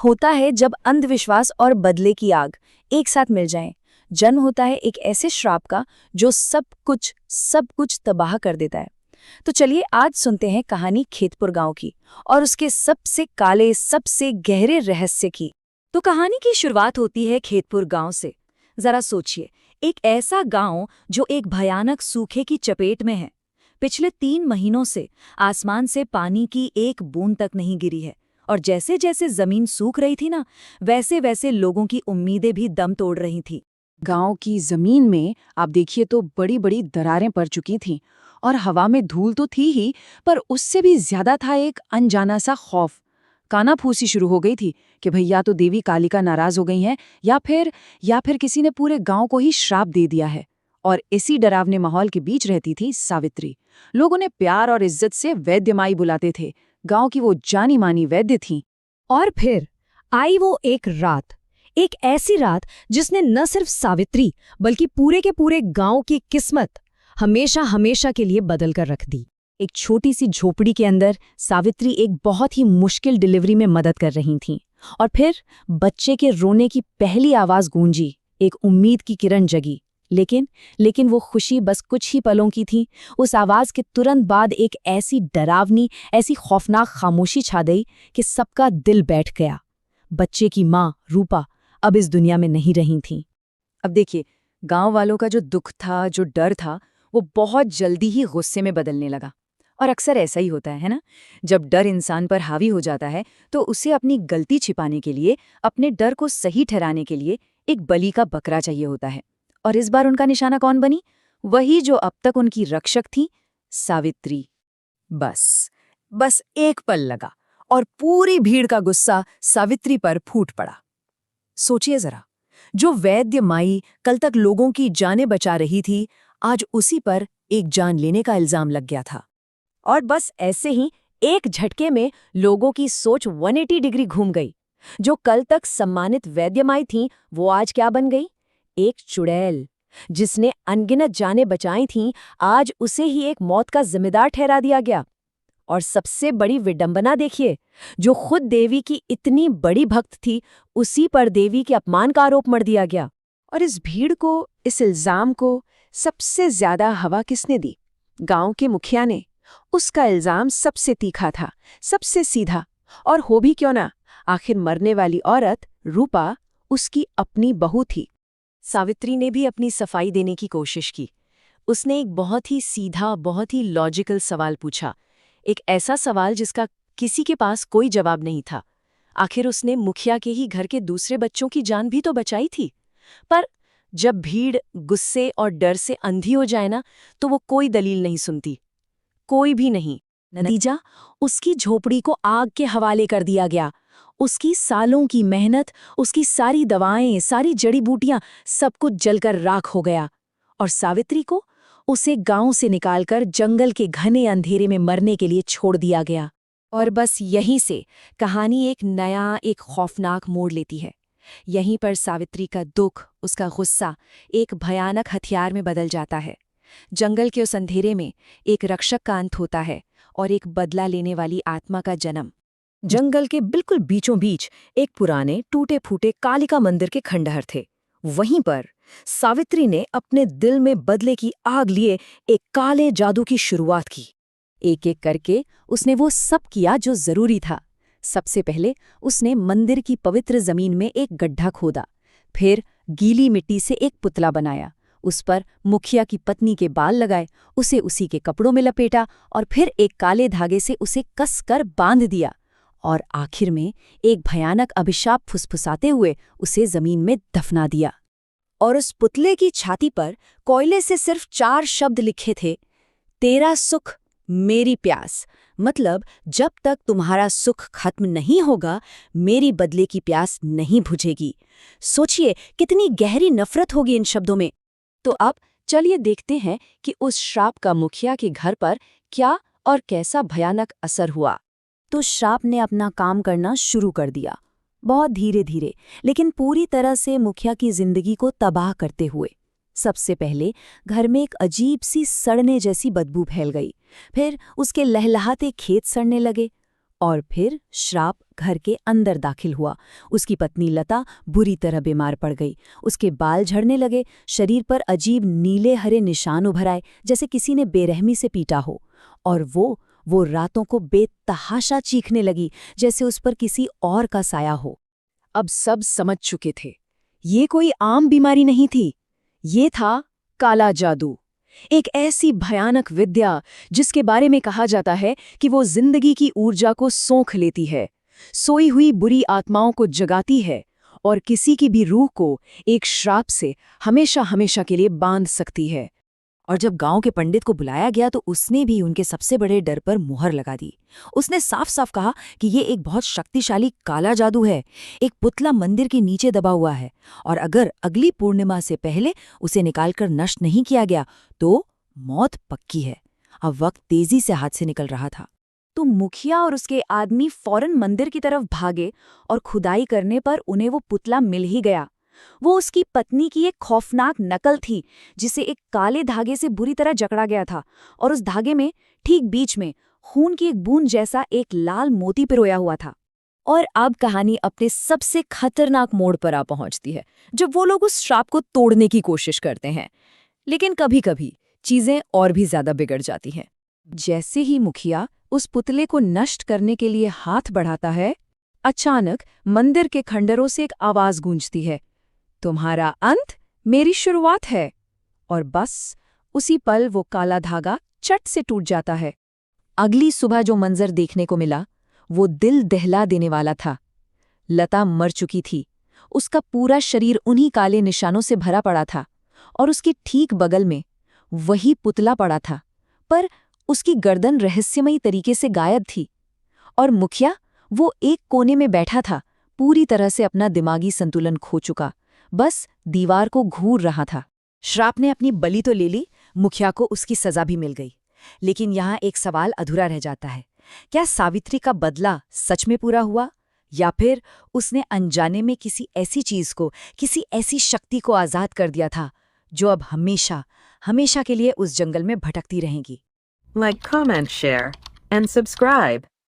होता है जब अंधविश्वास और बदले की आग एक साथ मिल जाएं। जन्म होता है एक ऐसे श्राप का जो सब कुछ तबाह कर देता है। तो चलिए आज सुनते हैं कहानी खेतपुर गांव की और उसके सबसे काले, सबसे गहरे रहस्य की। तो कहानी की शुरुआत होती है खेतपुर गांव से। जरा सोचिए, एक ऐसा गांव जो एक भयानक सूखे की चपेट में है। पिछले 3 महीनों से आसमान से पानी की एक बूंद तक नहीं गिरी है और जैसे जैसे जमीन सूख रही थी ना, वैसे वैसे लोगों की उम्मीदें भी दम तोड़ रही थी। गांव की जमीन में आप देखिए तो बड़ी बड़ी दरारें पड़ चुकी थीं और हवा में धूल तो थी ही, पर उससे भी ज्यादा था एक अनजाना सा खौफ। कानाफूसी शुरू हो गई थी कि भैया तो देवी कालिका नाराज हो गई हैं या फिर किसी ने पूरे गांव को ही श्राप दे दिया है। और इसी डरावने माहौल के बीच रहती थी सावित्री। लोग उन्हें प्यार और इज्जत से वैद्य माई बुलाते थे। गांव की वो जानी मानी वैद्य थी। और फिर आई वो एक रात, एक ऐसी रात जिसने न सिर्फ सावित्री बल्कि पूरे के पूरे गांव की किस्मत हमेशा हमेशा के लिए बदल कर रख दी। एक छोटी सी झोपड़ी के अंदर सावित्री एक बहुत ही मुश्किल डिलीवरी में मदद कर रही थीं और फिर बच्चे के रोने की पहली आवाज गूंजी। एक उम्मीद की किरण जगी, लेकिन वो खुशी बस कुछ ही पलों की थी। उस आवाज के तुरंत बाद एक ऐसी डरावनी, ऐसी खौफनाक खामोशी छा गई कि सबका दिल बैठ गया। बच्चे की माँ रूपा अब इस दुनिया में नहीं रही थी। अब देखिए, गांव वालों का जो दुख था, जो डर था, वो बहुत जल्दी ही गुस्से में बदलने लगा। और अक्सर ऐसा ही होता है ना, जब डर इंसान पर हावी हो जाता है तो उसे अपनी गलती छिपाने के लिए, अपने डर को सही ठहराने के लिए एक बलि का बकरा चाहिए होता है। और इस बार उनका निशाना कौन बनी? वही जो अब तक उनकी रक्षक थी, सावित्री। बस एक पल लगा और पूरी भीड़ का गुस्सा सावित्री पर फूट पड़ा। सोचिए जरा, जो वैद्य माई कल तक लोगों की जानें बचा रही थी, आज उसी पर एक जान लेने का इल्जाम लग गया था। और बस ऐसे ही एक झटके में लोगों की सोच 180 डिग्री घूम गई। जो कल तक सम्मानित वैद्य माई थीं, वो आज क्या बन गई? एक चुड़ैल। जिसने अनगिनत जानें बचाई थीं, आज उसे ही एक मौत का जिम्मेदार ठहरा दिया गया। और सबसे बड़ी विडंबना देखिए, जो खुद देवी की इतनी बड़ी भक्त थी, उसी पर देवी के अपमान का आरोप मढ़ दिया गया। और इस भीड़ को, इस इल्जाम को सबसे ज्यादा हवा किसने दी? गांव के मुखिया ने। उसका इल्जाम सबसे तीखा था, सबसे सीधा। और हो भी क्यों ना, आखिर मरने वाली औरत रूपा उसकी अपनी बहू थी। सावित्री ने भी अपनी सफाई देने की कोशिश की। उसने एक बहुत ही सीधा, बहुत ही लॉजिकल सवाल पूछा। एक ऐसा सवाल जिसका किसी के पास कोई जवाब नहीं था। आखिर उसने मुखिया के ही घर के दूसरे बच्चों की जान भी तो बचाई थी। पर जब भीड़ गुस्से और डर से अंधी हो जाए ना, तो वो कोई दलील नहीं सुनती, कोई भी नहीं। नतीजा, उसकी झोपड़ी को आग के हवाले कर दिया गया। उसकी सालों की मेहनत, उसकी सारी दवाएं, सारी जड़ी बूटियां, सब कुछ जलकर राख हो गया। और सावित्री को, उसे गांव से निकालकर जंगल के घने अंधेरे में मरने के लिए छोड़ दिया गया। और बस यहीं से कहानी एक नया, एक खौफनाक मोड़ लेती है। यहीं पर सावित्री का दुख, उसका गुस्सा एक भयानक हथियार में बदल जाता है। जंगल के उस अंधेरे में एक रक्षक का अंत होता है और एक बदला लेने वाली आत्मा का जन्म। जंगल के बिल्कुल बीचों बीच एक पुराने टूटे फूटे कालिका मंदिर के खंडहर थे। वहीं पर सावित्री ने अपने दिल में बदले की आग लिए एक काले जादू की शुरुआत की। एक एक करके उसने वो सब किया जो जरूरी था। सबसे पहले उसने मंदिर की पवित्र जमीन में एक गड्ढा खोदा, फिर गीली मिट्टी से एक पुतला बनाया, उस पर मुखिया की पत्नी के बाल लगाए, उसे उसी के कपड़ों में लपेटा और फिर एक काले धागे से उसे कस कर बांध दिया और आखिर में एक भयानक अभिशाप फुसफुसाते हुए उसे जमीन में दफना दिया। और उस पुतले की छाती पर कोयले से सिर्फ 4 शब्द लिखे थे, तेरा सुख मेरी प्यास। मतलब जब तक तुम्हारा सुख खत्म नहीं होगा, मेरी बदले की प्यास नहीं बुझेगी। सोचिए कितनी गहरी नफरत होगी इन शब्दों में। तो अब चलिए देखते हैं कि उस श्राप का मुखिया के घर पर क्या और कैसा भयानक असर हुआ। तो श्राप ने अपना काम करना शुरू कर दिया, बहुत धीरे धीरे, लेकिन पूरी तरह से मुखिया की जिंदगी को तबाह करते हुए। सबसे पहले घर में एक अजीब सी सड़ने जैसी बदबू फैल गई, फिर उसके लहलहाते खेत सड़ने लगे और फिर श्राप घर के अंदर दाखिल हुआ। उसकी पत्नी लता बुरी तरह बीमार पड़ गई। उसके बाल झड़ने लगे, शरीर पर अजीब नीले हरे निशान उभर आए, जैसे किसी ने बेरहमी से पीटा हो। और वो रातों को बेतहाशा चीखने लगी, जैसे उस पर किसी और का साया हो। अब सब समझ चुके थे, ये कोई आम बीमारी नहीं थी, ये था काला जादू। एक ऐसी भयानक विद्या जिसके बारे में कहा जाता है कि वो जिंदगी की ऊर्जा को सोख लेती है, सोई हुई बुरी आत्माओं को जगाती है और किसी की भी रूह को एक श्राप से हमेशा हमेशा के लिए बांध सकती है। और जब गांव के पंडित को बुलाया गया तो उसने भी उनके सबसे बड़े डर पर मुहर लगा दी। उसने साफ साफ कहा कि ये एक बहुत शक्तिशाली काला जादू है, एक पुतला मंदिर के नीचे दबा हुआ है, और अगर अगली पूर्णिमा से पहले उसे निकालकर नष्ट नहीं किया गया तो मौत पक्की है। अब वक्त तेजी से हाथ से निकल रहा था। तो मुखिया और उसके आदमी फौरन मंदिर की तरफ भागे और खुदाई करने पर उन्हें वो पुतला मिल ही गया। वो उसकी पत्नी की एक खौफनाक नकल थी, जिसे एक काले धागे से बुरी तरह जकड़ा गया था, और उस धागे में ठीक बीच में खून की एक बूंद जैसा एक लाल मोती पिरोया हुआ था। और अब कहानी अपने सबसे खतरनाक मोड़ पर आ पहुंचती है, जब वो लोग उस श्राप को तोड़ने की कोशिश करते हैं। लेकिन कभी-कभी चीजें और भी ज्यादा बिगड़ जाती हैं। जैसे ही मुखिया उस पुतले को नष्ट करने के लिए हाथ बढ़ाता है, अचानक मंदिर के खंडरों से एक आवाज गूंजती है, तुम्हारा अंत मेरी शुरुआत है। और बस उसी पल वो काला धागा चट से टूट जाता है। अगली सुबह जो मंजर देखने को मिला वो दिल दहला देने वाला था। लता मर चुकी थी, उसका पूरा शरीर उन्हीं काले निशानों से भरा पड़ा था, और उसके ठीक बगल में वही पुतला पड़ा था, पर उसकी गर्दन रहस्यमयी तरीके से गायब थी। और मुखिया वो एक कोने में बैठा था, पूरी तरह से अपना दिमागी संतुलन खो चुका, बस दीवार को घूर रहा था। श्राप ने अपनी बलि तो ले ली, मुखिया को उसकी सजा भी मिल गई। लेकिन यहाँ एक सवाल अधूरा रह जाता है, क्या सावित्री का बदला सच में पूरा हुआ, या फिर उसने अनजाने में किसी ऐसी चीज को, किसी ऐसी शक्ति को आजाद कर दिया था जो अब हमेशा हमेशा के लिए उस जंगल में भटकती रहेगी। Like, comment, share, and subscribe.